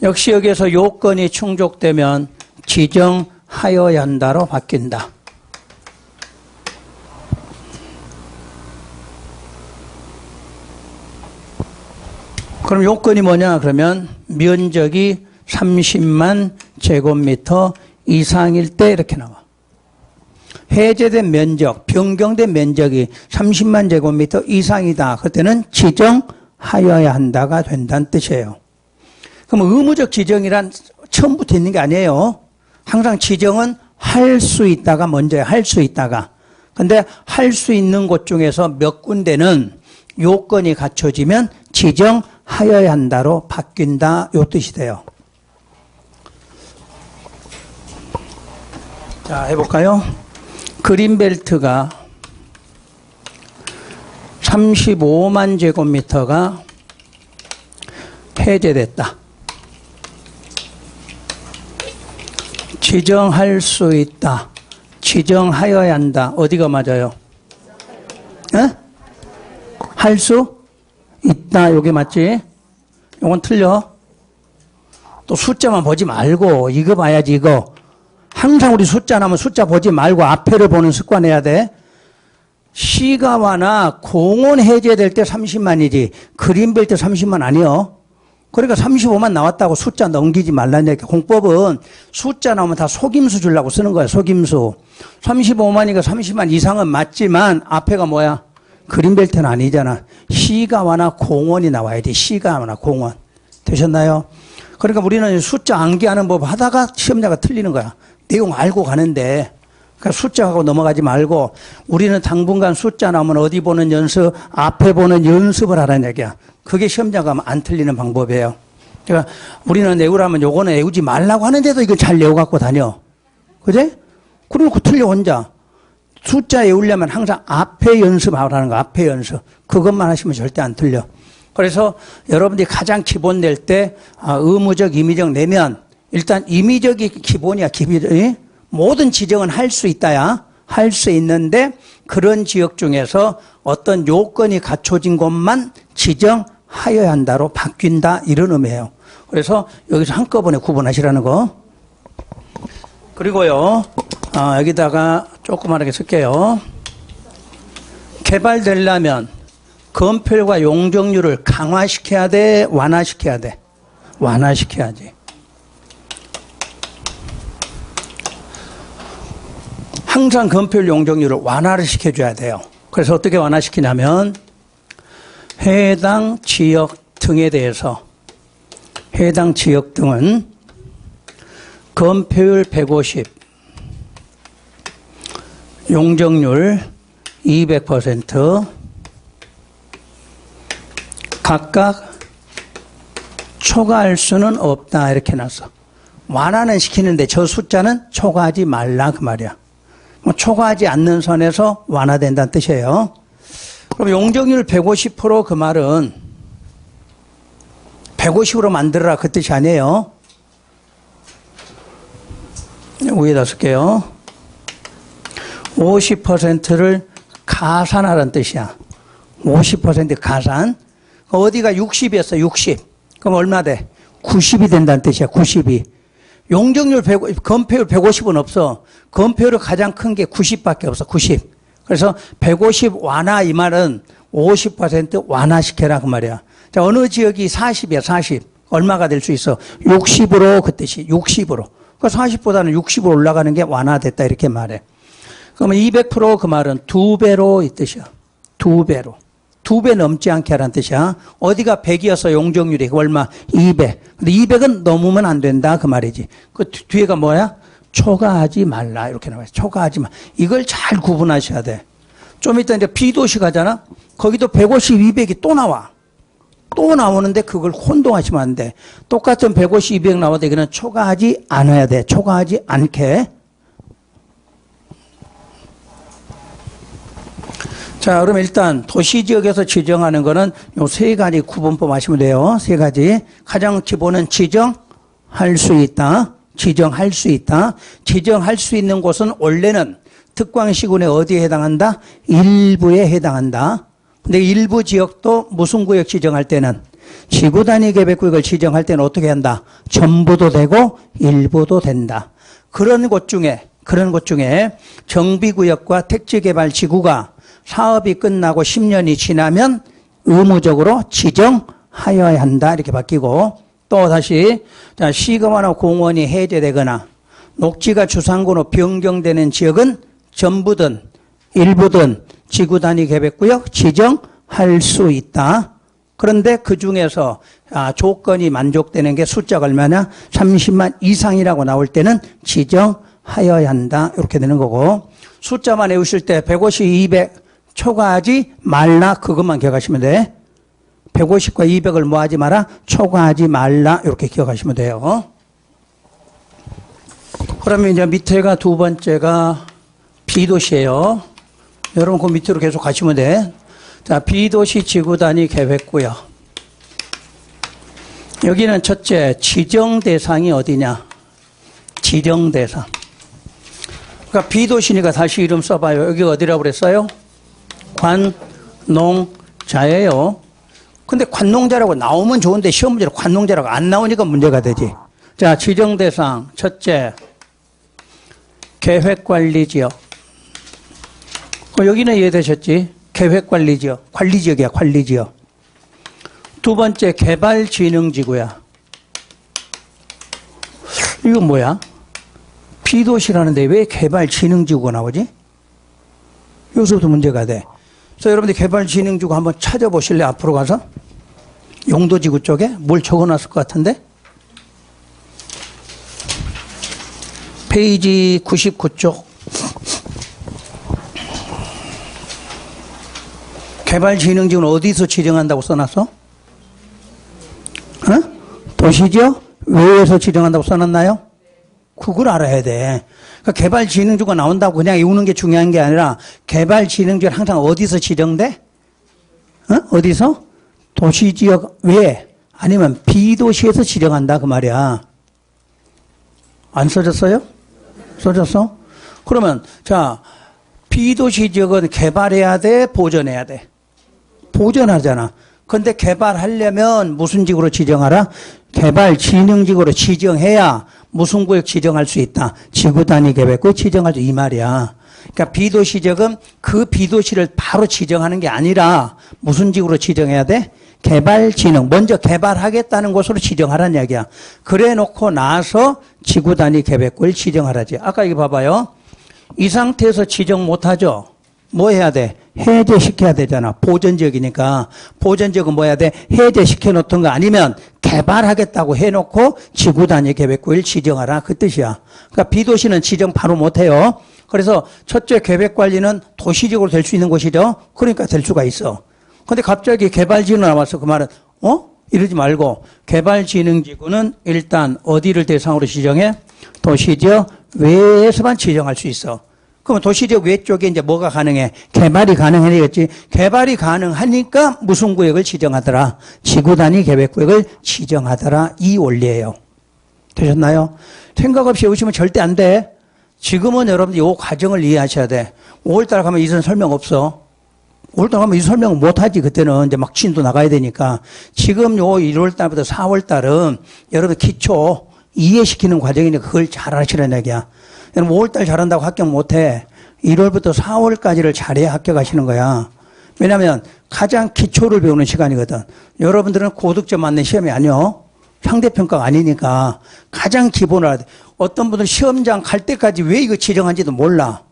역시 여기에서 요건이 충족되면 지정하여야 한다로 바뀐다. 그럼 요건이 뭐냐? 그러면 면적이 30만 제곱미터 이상일 때 이렇게 나와. 해제된 면적, 변경된 면적이 30만 제곱미터 이상이다. 그때는 지정하여야 한다가 된다는 뜻이에요. 그럼 의무적 지정이란 처음부터 있는 게 아니에요. 항상 지정은 할 수 있다가 먼저야. 할 수 있다가. 근데 할 수 있는 곳 중에서 몇 군데는 요건이 갖춰지면 지정하여야 한다로 바뀐다. 요 뜻이 돼요. 자, 해볼까요? 그린벨트가 35만 제곱미터가 해제됐다. 지정할 수 있다. 지정하여야 한다. 어디가 맞아요? 에? 할 수 있다. 요게 맞지? 요건 틀려. 또 숫자만 보지 말고 이거 봐야지 이거. 항상 우리 숫자 나면 숫자 보지 말고 앞에를 보는 습관 해야 돼. 시가와나 공원 해제될 때 30만이지 그린벨트 30만 아니요. 그러니까 35만 나왔다고 숫자 넘기지 말라는 얘기. 공법은 숫자 나오면 다 속임수 주려고 쓰는 거야. 속임수. 35만이니까 30만 이상은 맞지만 앞에가 뭐야? 그린벨트는 아니잖아. 시가와나 공원이 나와야지. 시가와나 공원. 되셨나요? 그러니까 우리는 숫자 암기하는 법 하다가 시험자가 틀리는 거야. 내용 알고 가는데. 그러니까 숫자하고 넘어가지 말고 우리는 당분간 숫자 나오면 어디 보는 연습, 앞에 보는 연습을 하라는 얘기야. 그게 시험자가 안 틀리는 방법이에요. 그러니까 우리는 외우라면 요거는 외우지 말라고 하는데도 이걸 잘 외워갖고 다녀. 그지? 그러고 틀려 혼자. 숫자 외우려면 항상 앞에 연습하라는 거. 앞에 연습. 그것만 하시면 절대 안 틀려. 그래서 여러분들이 가장 기본 낼 때 의무적, 임의적 내면 일단 임의적이 기본이야. 기본이. 모든 지정은 할 수 있다야. 할 수 있는데 그런 지역 중에서 어떤 요건이 갖춰진 곳만 지정하여야 한다로 바뀐다. 이런 의미예요. 그래서 여기서 한꺼번에 구분하시라는 거. 그리고요. 여기다가 조그맣게 쓸게요. 개발되려면 건폐율과 용적률을 강화시켜야 돼? 완화시켜야 돼? 완화시켜야지. 항상 건폐율 용적률을 완화를 시켜줘야 돼요. 그래서 어떻게 완화시키냐면 해당 지역 등에 대해서 해당 지역 등은 건폐율 150, 용적률 200% 각각 초과할 수는 없다. 이렇게 놨어. 완화는 시키는데 저 숫자는 초과하지 말라 그 말이야. 초과하지 않는 선에서 완화된다는 뜻이에요. 그럼 용적률 150% 그 말은 150으로 만들어라 그 뜻이 아니에요. 위에다 쓸게요. 50%를 가산하라는 뜻이야. 50% 가산. 어디가 60이었어, 60. 그럼 얼마 돼? 90이 된다는 뜻이야. 90이. 용적률 100, 건폐율 150은 없어. 건폐율은 가장 큰 게 90밖에 없어. 90. 그래서 150 완화 이 말은 50% 완화시켜라 그 말이야. 자, 어느 지역이 40이야. 40. 얼마가 될 수 있어? 60으로 그 뜻이. 60으로. 그 40보다는 60으로 올라가는 게 완화됐다 이렇게 말해. 그러면 200%그 말은 2배로 이 뜻이야. 2배로. 2배 넘지 않게 하라는 뜻이야. 어디가 100이어서 용적률이 얼마? 200. 근데 200은 넘으면 안 된다 그 말이지. 그 뒤에가 뭐야? 초과하지 말라 이렇게 나와요. 초과하지 마. 이걸 잘 구분하셔야 돼. 좀 이따 이제 B도시 가잖아. 거기도 150, 200이 또 나와. 또 나오는데 그걸 혼동하시면 안 돼. 똑같은 150, 200 나와도 이거는 초과하지 않아야 돼. 초과하지 않게. 자, 그럼 일단 도시지역에서 지정하는 거는 요 세 가지 구분법 하시면 돼요. 세 가지. 가장 기본은 지정할 수 있다. 지정할 수 있다. 지정할 수 있는 곳은 원래는 특광시군에 어디에 해당한다? 일부에 해당한다. 근데 일부 지역도 무슨 구역 지정할 때는 지구 단위 계획구역을 지정할 때는 어떻게 한다? 전부도 되고 일부도 된다. 그런 곳 중에 정비구역과 택지개발지구가 사업이 끝나고 10년이 지나면 의무적으로 지정하여야 한다. 이렇게 바뀌고 또 다시 시금화나 공원이 해제되거나 녹지가 주상구로 변경되는 지역은 전부든 일부든 지구단위 계획구역 지정할 수 있다. 그런데 그 중에서 조건이 만족되는 게 숫자가 얼마나 30만 이상이라고 나올 때는 지정하여야 한다. 이렇게 되는 거고 숫자만 외우실 때 150, 200 초과하지 말라 그것만 기억하시면 돼. 150과 200을 뭐 하지 마라? 초과하지 말라 이렇게 기억하시면 돼요. 그러면 이제 밑에가 두 번째가 B도시예요. 여러분 그 밑으로 계속 가시면 돼. 자, B도시 지구단위 계획구역. 여기는 첫째 지정 대상이 어디냐? 지정 대상. 그러니까 B도시니까 다시 이름 써봐요. 여기 어디라고 그랬어요? 관농자예요. 근데 관농자라고 나오면 좋은데 시험 문제로 관농자라고 안 나오니까 문제가 되지. 자, 지정 대상 첫째 계획관리지역. 여기는 이해되셨지? 계획관리지역, 관리지역이야, 관리지역. 두 번째 개발진흥지구야. 이건 뭐야? B도시라는데 왜 개발진흥지구가 나오지? 여기서부터 문제가 돼. 그래서 여러분들 개발진흥지구 한번 찾아보실래? 앞으로 가서 용도지구 쪽에 뭘 적어놨을 것 같은데 페이지 99쪽 개발진흥지구는 어디서 지정한다고 써놨어? 도시지역 외에서 지정한다고 써놨나요? 그걸 알아야 돼. 그러니까 개발진흥지구가 나온다고 그냥 외우는 게 중요한 게 아니라 개발진흥지구는 항상 어디서 지정돼? 어디서? 도시지역 외에 아니면 B도시에서 지정한다 그 말이야. 안 써졌어요? 써졌어? 그러면 자 B도시 지역은 개발해야 돼? 보전해야 돼? 보전하잖아. 근데 개발하려면 무슨 지구로 지정하라? 개발진흥지구로 지정해야 무슨 구역 지정할 수 있다? 지구단위 계획구역 지정할 수 이 말이야. 그러니까 B도시 지역은 그 B도시를 바로 지정하는 게 아니라 무슨 지구로 지정해야 돼? 개발진흥. 먼저 개발하겠다는 곳으로 지정하라는 이야기야. 그래 놓고 나서 지구단위 계획구역을 지정하라지. 아까 이거 봐봐요. 이 상태에서 지정 못하죠? 뭐 해야 돼? 해제시켜야 되잖아. 보전지역이니까. 보전지역은 뭐 해야 돼? 해제시켜 놓던 거 아니면 개발하겠다고 해놓고 지구단위 계획구역을 지정하라. 그 뜻이야. 그러니까 B도시는 지정 바로 못해요. 그래서 첫째 계획관리는 도시적으로 될 수 있는 곳이죠. 그러니까 될 수가 있어. 근데 갑자기 개발지구 나와서 그 말은 이러지 말고 개발진흥지구는 일단 어디를 대상으로 지정해? 도시지역 외에서만 지정할 수 있어. 그러면 도시지역 외 쪽에 이제 뭐가 가능해? 개발이 가능해야겠지. 개발이 가능하니까 무슨 구역을 지정하더라? 지구단위 계획구역을 지정하더라. 이 원리예요. 되셨나요? 생각 없이 외우시면 절대 안 돼. 지금은 여러분들 이 과정을 이해하셔야 돼. 5월달 가면 이런 설명 없어. 5월달 가면 이 설명은 못하지. 그때는 이제 막 진도 나가야 되니까. 지금 요 1월달부터 4월달은 여러분 기초 이해시키는 과정이니까 그걸 잘 하시라는 얘기야. 여러분 5월달 잘한다고 합격 못해. 1월부터 4월까지를 잘해야 합격하시는 거야. 왜냐하면 가장 기초를 배우는 시간이거든. 여러분들은 고득점 맞는 시험이 아니요. 상대평가가 아니니까 가장 기본을 알아야 돼. 어떤 분들은 시험장 갈 때까지 왜 이거 지정한지도 몰라.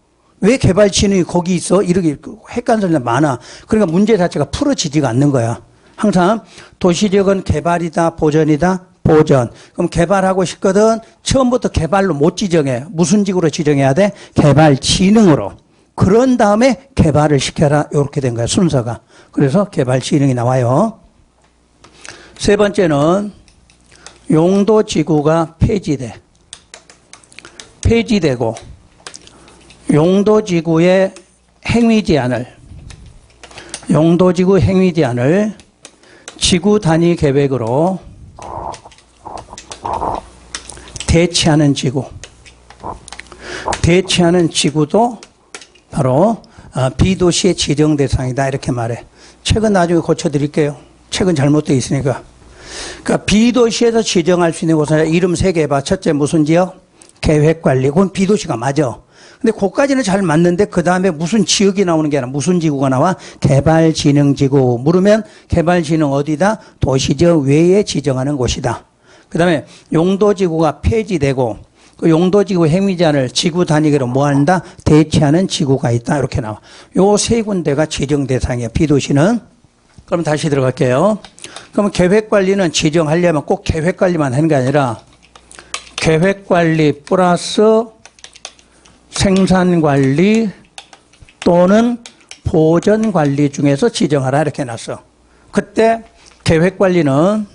왜 개발진흥이 거기 있어? 이렇게 헷갈리는 사람이 많아. 그러니까 문제 자체가 풀어지지가 않는 거야. 항상 도시지역은 개발이다, 보전이다, 보전. 그럼 개발하고 싶거든. 처음부터 개발로 못 지정해. 무슨 지구로 지정해야 돼? 개발진흥으로. 그런 다음에 개발을 시켜라. 이렇게 된 거야, 순서가. 그래서 개발진흥이 나와요. 세 번째는 용도지구가 폐지되고 용도지구 행위 제한을 지구 단위 계획으로 대체하는 지구도 바로 비도시의 지정 대상이다. 이렇게 말해. 책은 나중에 고쳐드릴게요. 책은 잘못되어 있으니까. 그러니까 비도시에서 지정할 수 있는 곳은 이름 3개 해봐. 첫째 무슨 지역? 계획관리. 그건 비도시가 맞아. 근데 그것까지는 잘 맞는데 그 다음에 무슨 지역이 나오는 게 아니라 무슨 지구가 나와? 개발진흥지구. 물으면 개발진흥 어디다? 도시지역 외에 지정하는 곳이다. 그 다음에 용도지구가 폐지되고 그 용도지구 행위제한을 지구 단위로 뭐 한다? 대체하는 지구가 있다. 이렇게 나와. 요 3군데가 지정 대상이에요. 비도시는. 그럼 다시 들어갈게요. 그러면 계획관리는 지정하려면 꼭 계획관리만 하는 게 아니라 계획관리 플러스 생산관리 또는 보전관리 중에서 지정하라 이렇게 해놨어. 그때 계획관리는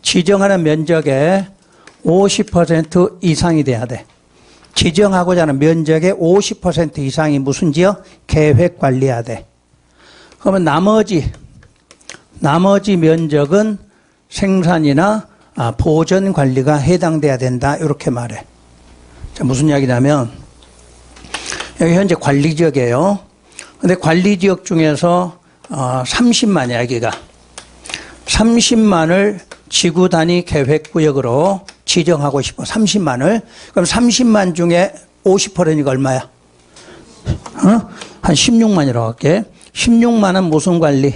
지정하는 면적의 50% 이상이 돼야 돼. 지정하고자 하는 면적의 50% 이상이 무슨 지역? 계획관리해야 돼. 그러면 나머지 면적은 생산이나 보전관리가 해당돼야 된다. 이렇게 말해. 자, 무슨 이야기냐면 여기 현재 관리지역이에요. 근데 관리지역 중에서 30만이야 여기가. 30만을 지구 단위 계획구역으로 지정하고 싶어. 30만을. 그럼 30만 중에 50%니까 얼마야? 한 16만이라고 할게. 16만은 무슨 관리?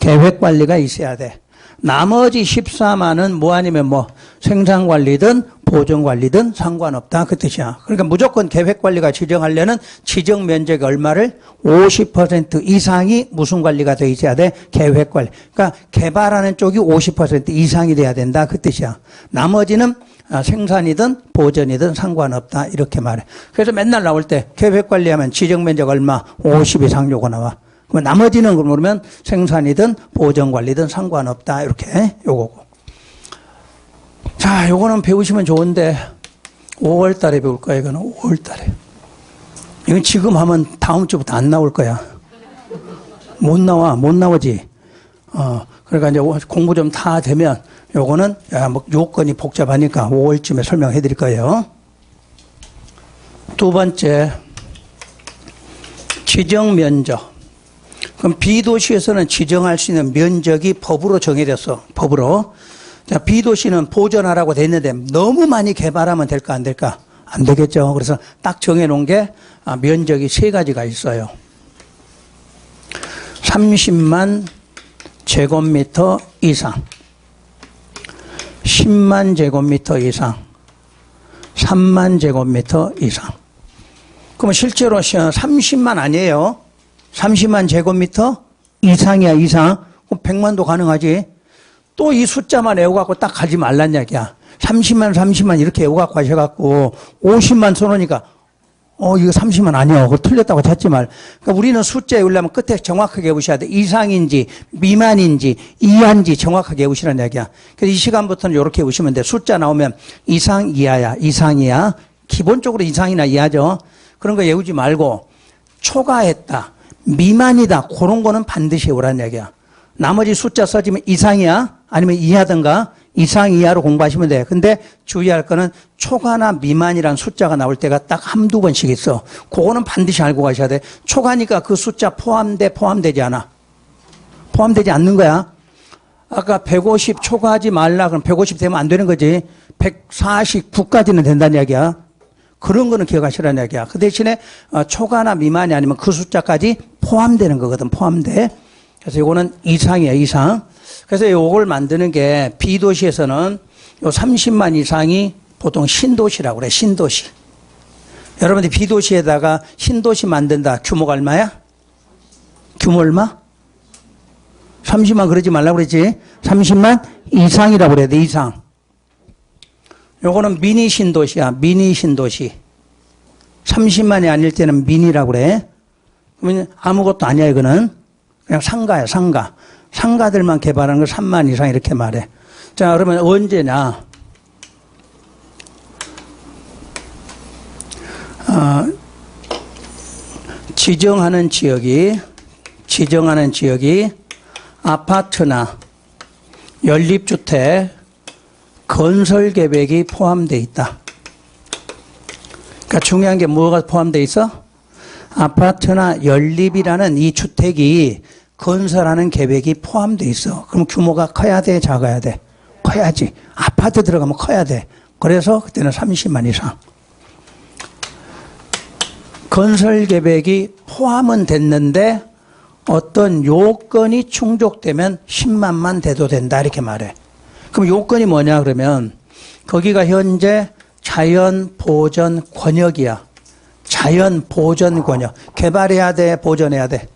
계획관리가 있어야 돼. 나머지 14만은 뭐 아니면 뭐 생산관리든 보전관리든 상관없다. 그 뜻이야. 그러니까 무조건 계획관리가 지정하려는 지정 면적의 얼마를 50% 이상이 무슨 관리가 돼 있어야 돼? 계획관리. 그러니까 개발하는 쪽이 50% 이상이 돼야 된다. 그 뜻이야. 나머지는 생산이든 보전이든 상관없다. 이렇게 말해. 그래서 맨날 나올 때 계획관리하면 지정 면적 얼마? 50 이상 요거 나와. 그럼 나머지는 그러면 생산이든 보전관리든 상관없다. 이렇게 요거고. 자, 요거는 배우시면 좋은데 5월 달에 배울 거야. 이거는 5월 달에. 이건 지금 하면 다음 주부터 안 나올 거야. 못 나오지. 그러니까 이제 공부 좀 다 되면 요거는 뭐 요건이 복잡하니까 5월쯤에 설명해 드릴 거예요. 두 번째, 지정 면적. 그럼 비도시에서는 지정할 수 있는 면적이 법으로 정해졌어. 법으로. 자, 비도시는 보전하라고 돼 있는데 너무 많이 개발하면 될까 안 될까? 안 되겠죠. 그래서 딱 정해놓은 게 면적이 3가지가 있어요. 30만 제곱미터 이상, 10만 제곱미터 이상, 3만 제곱미터 이상. 그러면 실제로 30만 아니에요. 30만 제곱미터 이상이야, 이상. 그럼 100만도 가능하지. 또 이 숫자만 외워갖고 딱 가지 말란 얘기야. 30만 이렇게 외워갖고 하셔갖고 50만 써놓으니까 이거 30만 아니야. 그거 틀렸다고 찾지 말. 그러니까 우리는 숫자 외우려면 끝에 정확하게 외우셔야 돼. 이상인지 미만인지 이하인지 정확하게 외우시라는 얘기야. 그래서 이 시간부터는 이렇게 외우시면 돼. 숫자 나오면 이상 이하야. 이상이야. 기본적으로 이상이나 이하죠. 그런 거 외우지 말고 초과했다. 미만이다. 그런 거는 반드시 외우라는 얘기야. 나머지 숫자 써지면 이상이야? 아니면 이하든가? 이상 이하로 공부하시면 돼. 근데 주의할 거는 초과나 미만이라는 숫자가 나올 때가 딱 한두 번씩 있어. 그거는 반드시 알고 가셔야 돼. 초과니까 그 숫자 포함되지 않아. 포함되지 않는 거야. 아까 150 초과하지 말라 그럼 150 되면 안 되는 거지. 149까지는 된다는 이야기야. 그런 거는 기억하시라는 이야기야. 그 대신에 초과나 미만이 아니면 그 숫자까지 포함되는 거거든. 포함돼. 그래서 이거는 이상이야. 이상. 그래서 요걸 만드는 게 B도시에서는 요 30만 이상이 보통 신도시라고 그래. 신도시. 여러분들 B도시에다가 신도시 만든다. 규모가 얼마야? 규모 얼마? 30만 그러지 말라고 그랬지. 30만 이상이라고 그래야 돼. 이상. 요거는 미니 신도시야. 미니 신도시. 30만이 아닐 때는 미니라고 그래. 그러면 아무것도 아니야. 이거는 그냥 상가야. 상가. 상가들만 개발하는 걸 3만 이상 이렇게 말해. 자, 그러면 언제냐? 지정하는 지역이 아파트나 연립주택 건설 계획이 포함되어 있다. 그러니까 중요한 게 뭐가 포함되어 있어? 아파트나 연립이라는 이 주택이 건설하는 계획이 포함되어 있어. 그럼 규모가 커야 돼, 작아야 돼? 커야지. 아파트 들어가면 커야 돼. 그래서 그때는 30만 이상. 건설 계획이 포함은 됐는데 어떤 요건이 충족되면 10만만 돼도 된다 이렇게 말해. 그럼 요건이 뭐냐 그러면 거기가 현재 자연보전 권역이야. 자연보전 권역. 개발해야 돼, 보전해야 돼?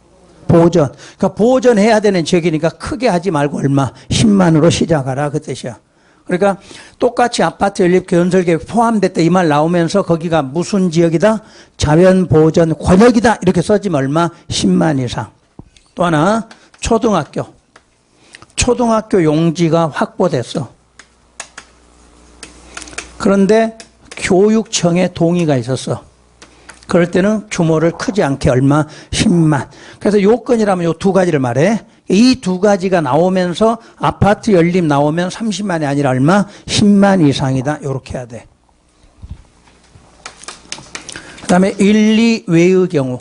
보전. 그러니까 보전해야 되는 지역이니까 크게 하지 말고 얼마? 10만으로 시작하라 그 뜻이야. 그러니까 똑같이 아파트 연립 건설 계획 포함됐다 이 말 나오면서 거기가 무슨 지역이다? 자연보전 권역이다 이렇게 써지면 얼마? 10만 이상. 또 하나 초등학교 용지가 확보됐어. 그런데 교육청에 동의가 있었어. 그럴 때는 규모를 크지 않게 얼마? 10만. 그래서 요건이라면 요 두 가지를 말해. 이 두 가지가 나오면서 아파트 연립 나오면 30만이 아니라 얼마? 10만 이상이다. 요렇게 해야 돼. 그 다음에 1, 2외의 경우.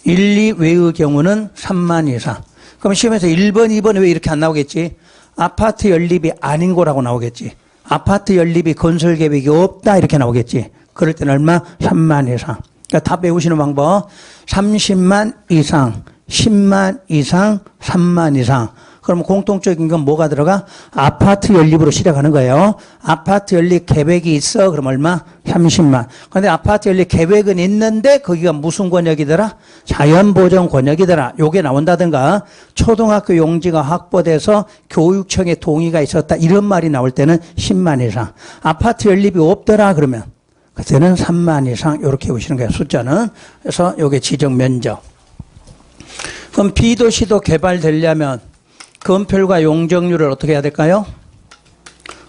1, 2외의 경우는 3만 이상. 그럼 시험에서 1번, 2번 왜 이렇게 안 나오겠지? 아파트 연립이 아닌 거라고 나오겠지. 아파트 연립이 건설 계획이 없다 이렇게 나오겠지. 그럴 때는 얼마? 3만 이상. 그러니까 다 배우시는 방법. 30만 이상, 10만 이상, 3만 이상. 그럼 공통적인 건 뭐가 들어가? 아파트 연립으로 시작하는 거예요. 아파트 연립 계획이 있어. 그럼 얼마? 30만. 그런데 아파트 연립 계획은 있는데 거기가 무슨 권역이더라? 자연보전 권역이더라. 요게 나온다든가 초등학교 용지가 확보돼서 교육청의 동의가 있었다. 이런 말이 나올 때는 10만 이상. 아파트 연립이 없더라 그러면 그때는 3만 이상 이렇게 보시는 거예요. 숫자는. 그래서 요게 지정 면적. 그럼 B도시도 개발되려면 건폐율과 용적률을 어떻게 해야 될까요?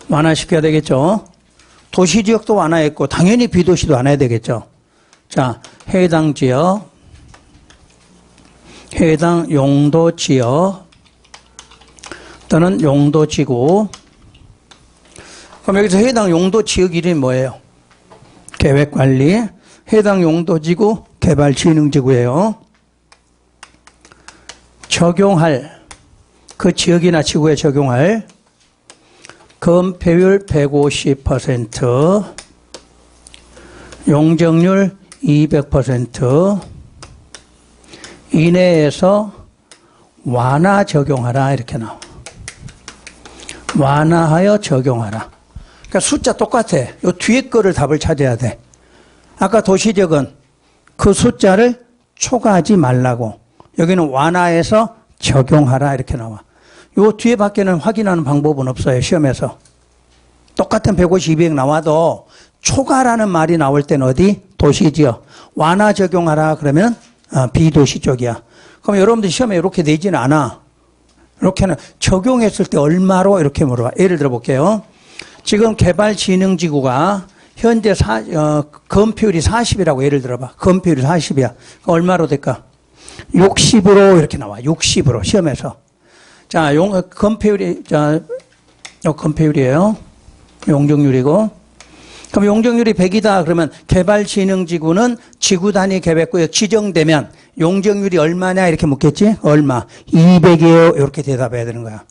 완화시켜야 되겠죠. 도시지역도 완화했고 당연히 B도시도 완화해야 되겠죠. 자, 해당 지역, 해당 용도지역 또는 용도지구. 그럼 여기서 해당 용도지역 이름이 뭐예요? 계획관리, 해당 용도지구 개발진흥지구예요. 적용할 그 지역이나 지구에 적용할 건폐율 150%, 용적률 200% 이내에서 완화 적용하라 이렇게 나와. 완화하여 적용하라. 그러니까 숫자 똑같아. 요 뒤에 거를 답을 찾아야 돼. 아까 도시적은 그 숫자를 초과하지 말라고. 여기는 완화해서 적용하라 이렇게 나와. 요 뒤에 밖에는 확인하는 방법은 없어요. 시험에서. 똑같은 150, 200 나와도 초과라는 말이 나올 때는 어디? 도시지역. 완화 적용하라 그러면 비도시 쪽이야. 그럼 여러분들 시험에 이렇게 내지는 않아. 이렇게는 적용했을 때 얼마로 이렇게 물어봐. 예를 들어 볼게요. 지금 개발진흥지구가 현재 건폐율이 40이라고 예를 들어봐. 건폐율이 40이야. 얼마로 될까? 60으로 이렇게 나와. 60으로 시험에서. 자, 건폐율이 요 건폐율이에요. 용적률이고. 그럼 용적률이 100이다. 그러면 개발진흥지구는 지구 단위 계획구에 지정되면 용적률이 얼마냐 이렇게 묻겠지? 얼마? 200이에요. 이렇게 대답해야 되는 거야.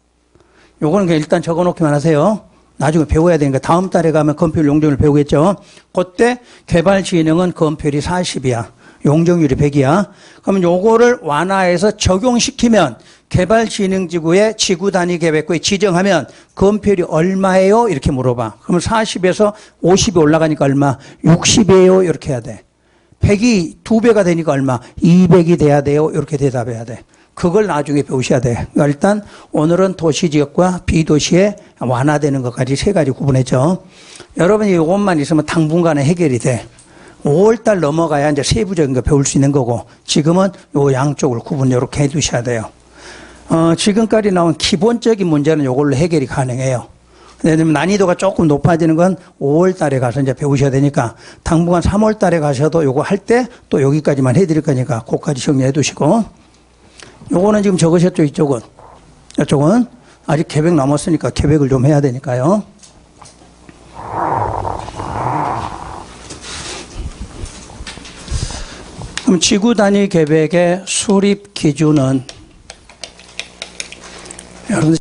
요거는 그냥 일단 적어놓기만 하세요. 나중에 배워야 되니까 다음 달에 가면 건폐율 용적률 배우겠죠. 그때 개발진흥은 건폐율이 40이야. 용적률이 100이야. 그러면 요거를 완화해서 적용시키면 개발진흥지구의 지구 단위 계획구에 지정하면 건폐율이 얼마예요? 이렇게 물어봐. 그러면 40에서 50이 올라가니까 얼마? 60이에요. 이렇게 해야 돼. 100이 2배가 되니까 얼마? 200이 돼야 돼요. 이렇게 대답해야 돼. 그걸 나중에 배우셔야 돼. 그러니까 일단 오늘은 도시지역과 비도시에 완화되는 것까지 세 가지 구분했죠. 여러분이 이것만 있으면 당분간에 해결이 돼. 5월달 넘어가야 이제 세부적인 거 배울 수 있는 거고 지금은 요 양쪽을 구분 이렇게 해두셔야 돼요. 지금까지 나온 기본적인 문제는 이걸로 해결이 가능해요. 왜냐면 난이도가 조금 높아지는 건 5월 달에 가서 이제 배우셔야 되니까 당분간 3월 달에 가셔도 요거 할 때 또 여기까지만 해드릴 거니까 그거까지 정리해 두시고 요거는 지금 적으셨죠, 이쪽은. 이쪽은 아직 계획 남았으니까 계획을 좀 해야 되니까요. 그럼 지구 단위 계획의 수립 기준은 여러분